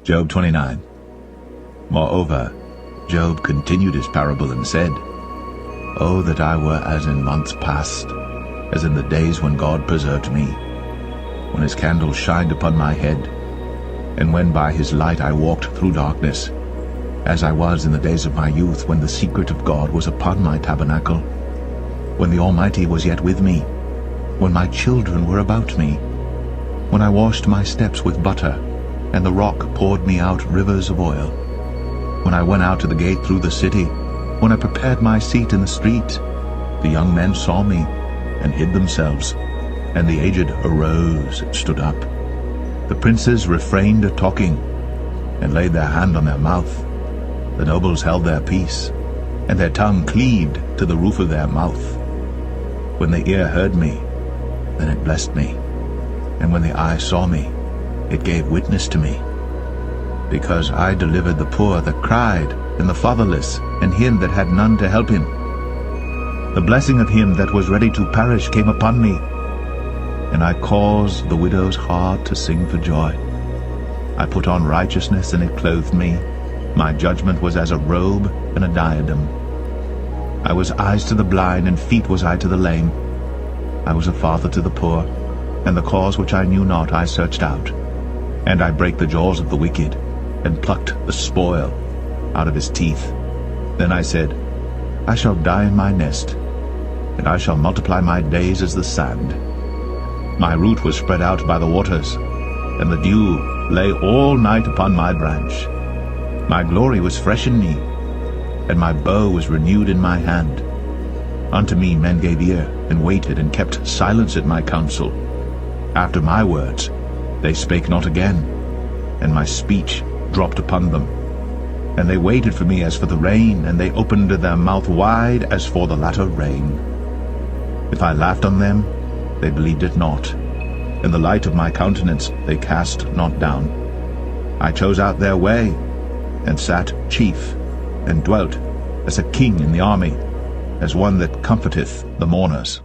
Job 29. Moreover, Job continued his parable and said, Oh, that I were as in months past, as in the days when God preserved me, when his candle shined upon my head, and when by his light I walked through darkness, as I was in the days of my youth, when the secret of God was upon my tabernacle, when the Almighty was yet with me, when my children were about me, when I washed my steps with butter, and the rock poured me out rivers of oil, when I went out to the gate through the city, when I prepared my seat in the street, the young men saw me and hid themselves, and the aged arose and stood up. The princes refrained talking, and laid their hand on their mouth. The nobles held their peace, and their tongue cleaved to the roof of their mouth. When the ear heard me, then it blessed me, and when the eye saw me, it gave witness to me. Because I delivered the poor that cried, and the fatherless, and him that had none to help him. The blessing of him that was ready to perish came upon me, and I caused the widow's heart to sing for joy. I put on righteousness, and it clothed me. My judgment was as a robe and a diadem. I was eyes to the blind, and feet was I to the lame. I was a father to the poor, and the cause which I knew not I searched out. And I brake the jaws of the wicked, and plucked the spoil out of his teeth. Then I said, I shall die in my nest, and I shall multiply my days as the sand. My root was spread out by the waters, and the dew lay all night upon my branch. My glory was fresh in me, and my bow was renewed in my hand. Unto me men gave ear, and waited, and kept silence at my counsel. After my words they spake not again, and my speech dropped upon them. And they waited for me as for the rain, and they opened their mouth wide as for the latter rain. If I laughed on them, they believed it not. In the light of my countenance they cast not down. I chose out their way, and sat chief, and dwelt as a king in the army, as one that comforteth the mourners.